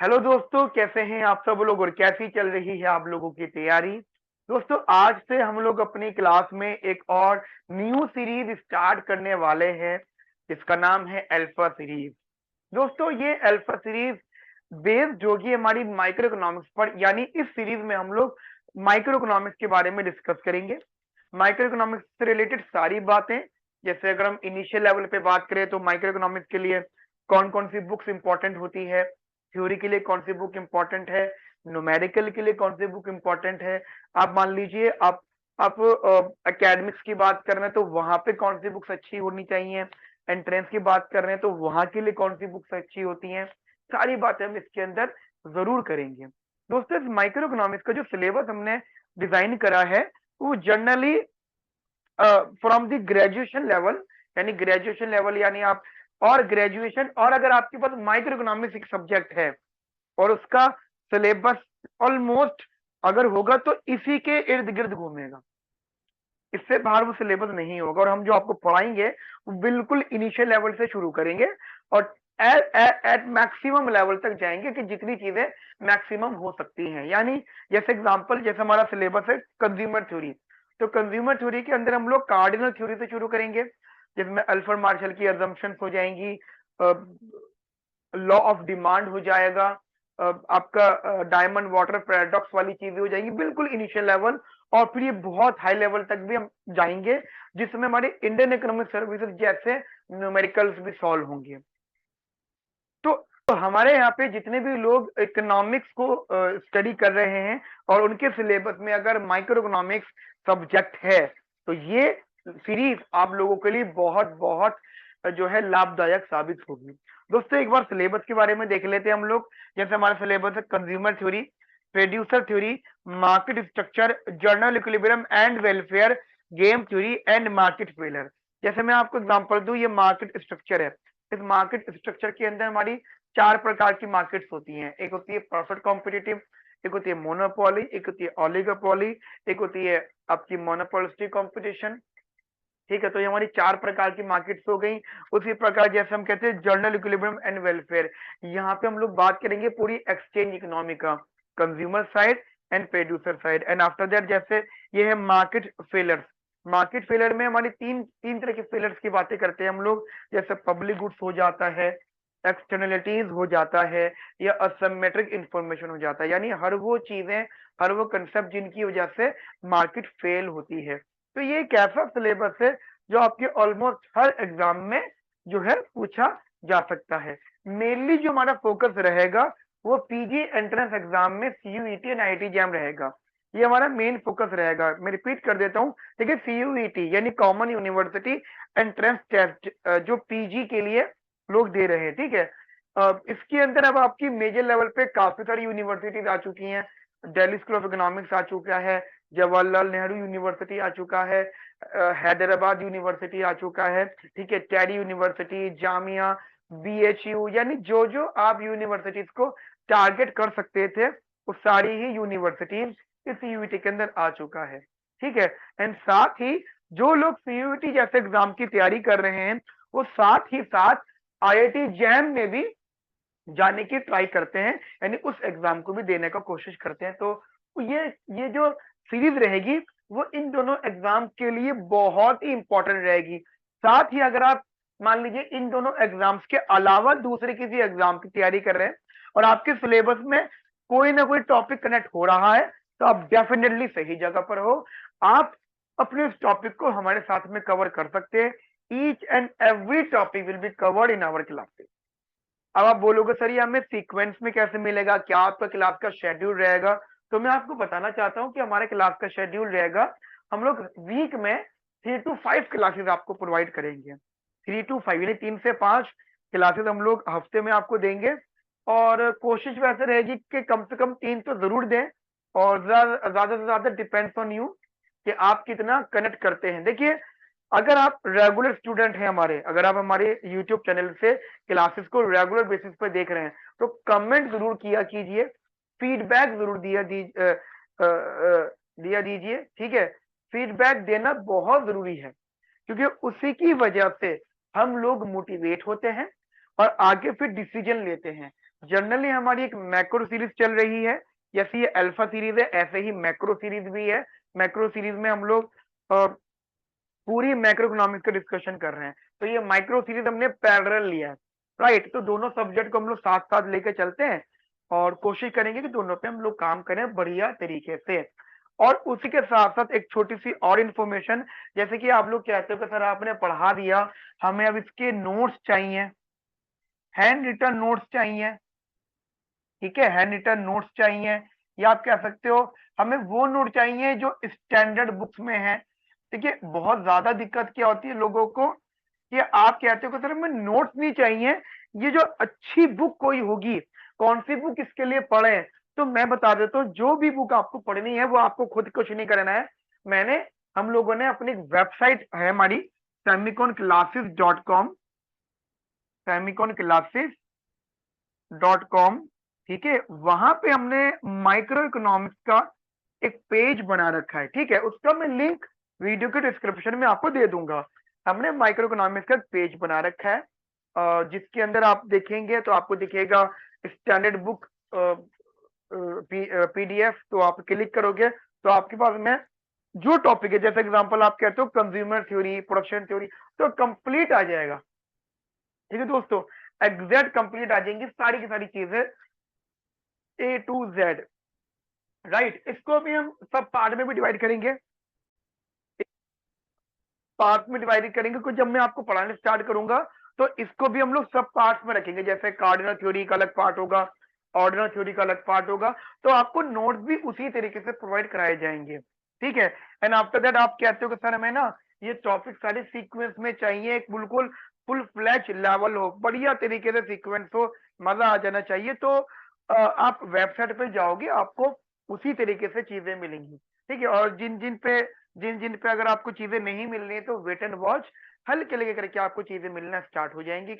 Hello दोस्तों, कैसे हैं आप सब लोग और कैसी चल रही है आप लोगों की तैयारी। दोस्तों, आज से हम लोग अपनी क्लास में एक और न्यू सीरीज स्टार्ट करने वाले हैं जिसका नाम है अल्फा सीरीज। दोस्तों, ये अल्फा सीरीज बेस्ड होगी हमारी माइक्रो इकोनॉमिक्स पर, यानी इस सीरीज में हम लोग माइक्रो इकोनॉमिक्स के बारे में डिस्कस करेंगे। माइक्रो इकोनॉमिक्स से रिलेटेड सारी बातें, जैसे अगर हम इनिशियल लेवल पे बात करें तो माइक्रो इकोनॉमिक्स के लिए कौन कौन सी बुक्स इंपॉर्टेंट होती है, थ्योरी के लिए कौन सी बुक इंपॉर्टेंट है, न्यूमेरिकल के लिए कौन सी बुक इंपॉर्टेंट है। आप मान लीजिए आप एकेडमिक्स की बात कर रहे हैं तो वहां पे कौन सी बुक्स अच्छी होनी चाहिए, एंट्रेंस की बात कर रहे हैं तो वहां के लिए कौन सी बुक्स अच्छी होती हैं। सारी बातें हम इसके अंदर जरूर करेंगे। दोस्तों, इस माइक्रो इकोनॉमिक्स का जो सिलेबस हमने डिजाइन करा है वो generally from the graduation level, यानी ग्रेजुएशन लेवल यानी आप और ग्रेजुएशन, और अगर आपके पास माइक्रो इकोनॉमिक्स एक सब्जेक्ट है और उसका सिलेबस ऑलमोस्ट अगर होगा तो इसी के इर्द गिर्द घूमेगा, इससे बाहर वो सिलेबस नहीं होगा। और हम जो आपको पढ़ाएंगे वो बिल्कुल इनिशियल लेवल से शुरू करेंगे और एट मैक्सिमम लेवल तक जाएंगे कि जितनी चीजें मैक्सिमम हो सकती हैं। यानी जैसे एग्जांपल, जैसे हमारा सिलेबस है कंज्यूमर थ्योरी, तो कंज्यूमर थ्योरी के अंदर हम लोग कार्डिनल थ्योरी से शुरू करेंगे जिसमें अल्फ्रेड मार्शल की अजम्पशंस हो जाएंगी, लॉ ऑफ डिमांड हो जाएगा, आपका डायमंड वाटर पैराडॉक्स वाली चीजें हो जाएंगी बिल्कुल इनिशियल लेवल। और फिर ये बहुत हाई लेवल तक भी हम जाएंगे जिसमें हमारे इंडियन इकोनॉमिक सर्विसेज जैसे न्यूमेरिकल्स भी सॉल्व होंगे। तो हमारे यहाँ पे जितने भी लोग इकोनॉमिक्स को स्टडी कर रहे हैं और उनके सिलेबस में अगर माइक्रो इकोनॉमिक्स सब्जेक्ट है तो ये सीरीज आप लोगों के लिए बहुत बहुत जो है लाभदायक साबित होगी। दोस्तों, एक बार सिलेबस के बारे में देख लेते हैं हम लोग। जैसे हमारा सिलेबस है consumer theory, producer theory, market structure, journal equilibrium and welfare, game theory and market failure. जैसे मैं आपको एग्जांपल दूं, ये मार्केट स्ट्रक्चर है। इस मार्केट स्ट्रक्चर के अंदर हमारी चार प्रकार की मार्केट्स होती हैं। एक होती है परफेक्ट कॉम्पिटिटिव, एक होती है मोनोपोली, एक होती है ओलिगोपोली, एक होती है आपकी मोनोपोलिस्टिक कंपटीशन। ठीक है, तो ये हमारी चार प्रकार की मार्केट्स हो गई। उसी प्रकार जैसे हम कहते हैं जर्नल इक्विलिब्रियम एंड वेलफेयर, यहाँ पे हम लोग बात करेंगे पूरी एक्सचेंज इकोनॉमी का, consumer side and producer side. And after that जैसे ये है मार्केट फेलर्स। मार्केट फेलर में हमारी तीन तीन तरह के फेलर्स की बातें करते हैं हम लोग, जैसे पब्लिक गुड्स हो जाता है, एक्सटर्नलिटीज हो जाता है, या असिमेट्रिक इंफॉर्मेशन हो जाता है। यानी हर वो चीजें, हर वो कंसेप्ट जिनकी वजह से मार्केट फेल होती है। तो ये एक ऐसा सिलेबस है जो आपके ऑलमोस्ट हर एग्जाम में जो है पूछा जा सकता है। मेनली जो हमारा फोकस रहेगा वो पीजी एंट्रेंस एग्जाम में सीयूईटी एंड आईआईटी जैम रहेगा। ये हमारा मेन फोकस रहेगा। मैं रिपीट कर देता हूँ, देखिए सीयूईटी यानी कॉमन यूनिवर्सिटी एंट्रेंस टेस्ट, जो पीजी के लिए लोग दे रहे हैं। ठीक है, इसके अंदर अब आपकी मेजर लेवल पे काफी सारी यूनिवर्सिटीज आ चुकी हैं। दिल्ली स्कूल ऑफ इकोनॉमिक्स आ चुका है, जवाहरलाल नेहरू यूनिवर्सिटी आ चुका है, हैदराबाद यूनिवर्सिटी आ चुका है, ठीक है, टेरी यूनिवर्सिटी, जामिया, बीएचयू, यानी जो जो आप यूनिवर्सिटीज को टारगेट कर सकते थे वो सारी ही यूनिवर्सिटीज इस यूईटी के अंदर आ चुका है। ठीक है, एंड साथ ही जो लोग सीयूईटी जैसे एग्जाम की तैयारी कर रहे हैं वो साथ ही साथ आईआईटी जैम में भी जाने की ट्राई करते हैं, यानी उस एग्जाम को भी देने का कोशिश करते हैं। तो ये जो सीरीज रहेगी वो इन दोनों एग्जाम के लिए बहुत ही इंपॉर्टेंट रहेगी। साथ ही अगर आप मान लीजिए इन दोनों एग्जाम्स के अलावा दूसरे किसी एग्जाम की तैयारी कर रहे हैं और आपके सिलेबस में कोई ना कोई टॉपिक कनेक्ट हो रहा है तो आप डेफिनेटली सही जगह पर हो। आप अपने इस टॉपिक को हमारे साथ में कवर कर सकते हैं। Each and every topic will be covered in our classes. अब आप बोलोगे सर ये हमें सीक्वेंस में कैसे मिलेगा, क्या आपका क्लास का शेड्यूल रहेगा? तो मैं आपको बताना चाहता हूँ कि हमारे क्लास का शेड्यूल रहेगा, हम लोग वीक में 3 to 5 क्लासेस आपको प्रोवाइड करेंगे। 3 to 5 यानी 3 से 5 क्लासेस हम लोग हफ्ते में आपको देंगे। और कोशिश वैसे रहेगी कि कम से कम 3 तो जरूर दें, और ज्यादा से ज्यादा डिपेंड्स ऑन यू कि आप कितना कनेक्ट करते हैं। देखिए, अगर आप रेगुलर स्टूडेंट हैं हमारे, अगर आप हमारे यूट्यूब चैनल से क्लासेस को रेगुलर बेसिस पे देख रहे हैं तो कमेंट जरूर किया कीजिए, फीडबैक जरूर दिया दीजिए। ठीक है, फीडबैक देना बहुत जरूरी है क्योंकि उसी की वजह से हम लोग मोटिवेट होते हैं और आगे फिर डिसीजन लेते हैं। जनरली हमारी एक मैक्रो सीरीज चल रही है, जैसे ये अल्फा सीरीज है ऐसे ही मैक्रो सीरीज भी है। मैक्रो सीरीज में हम लोग पूरी मैक्रो इकोनॉमिक्स का डिस्कशन कर रहे हैं, तो ये माइक्रो सीरीज हमने पैरेलल लिया है, राइट। तो दोनों सब्जेक्ट को हम लोग साथ साथ लेके चलते हैं और कोशिश करेंगे कि दोनों पे हम लोग काम करें बढ़िया तरीके से। और उसी के साथ साथ एक छोटी सी और इन्फॉर्मेशन, जैसे कि आप लोग कहते हो कि सर आपने पढ़ा दिया, हमें अब इसके नोट्स चाहिए, हैंड रिटन नोट्स चाहिए, ठीक है, हैंड रिटन नोट्स चाहिए, या आप कह सकते हो हमें वो नोट चाहिए जो स्टैंडर्ड बुक्स में है। देखिए बहुत ज्यादा दिक्कत क्या होती है लोगों को कि आप कहते हो कि सर हमें नोट्स नहीं चाहिए, ये जो अच्छी बुक कोई होगी, कौन सी बुक इसके लिए पढ़े। तो मैं बता देता हूँ, जो भी बुक आपको पढ़नी है वो आपको खुद कुछ नहीं करना है। मैंने हम लोगों ने अपनी वेबसाइट है हमारी famiconclasses.com, famiconclasses.com, ठीक है, वहां पे हमने माइक्रो इकोनॉमिक्स का एक पेज बना रखा है, ठीक है, उसका मैं लिंक वीडियो के डिस्क्रिप्शन में आपको दे दूंगा। हमने माइक्रो इकोनॉमिक्स का पेज बना रखा है, जिसके अंदर आप देखेंगे तो आपको दिखेगा स्टैंडर्ड बुक पीडीएफ, तो आप क्लिक करोगे तो आपके पास में जो टॉपिक है, जैसे एग्जांपल आप कहते हो कंज्यूमर थ्योरी, प्रोडक्शन थ्योरी, तो कंप्लीट आ जाएगा, ठीक है दोस्तों, एग्जैक्ट कंप्लीट आ जाएंगी सारी की सारी चीजें ए टू जेड, राइट। इसको भी हम सब पार्ट में भी डिवाइड करेंगे, पार्ट में डिवाइड करेंगे, क्योंकि जब मैं आपको पढ़ाने स्टार्ट करूंगा तो इसको भी हम लोग सब पार्ट्स में रखेंगे, जैसे कार्डिनल थ्योरी का अलग पार्ट होगा, ऑर्डिनल थ्योरी का अलग पार्ट होगा, तो आपको नोट्स भी उसी तरीके से प्रोवाइड कराए जाएंगे, ठीक है। एंड आफ्टर दैट आप कहते हो कि सर हमें ना ये टॉपिक सारे सीक्वेंस में चाहिए, एक बिल्कुल फुल फ्लैश लेवल हो, बढ़िया तरीके से सीक्वेंस हो, मजा आ जाना चाहिए, तो आप वेबसाइट पे जाओगे आपको उसी तरीके से चीजें मिलेंगी, ठीक है। और जिन जिन पे अगर आपको चीजें नहीं मिल रही है तो वेट एंड वॉच, हल्के हल्के करके आपको चीजें मिलना स्टार्ट हो जाएंगी।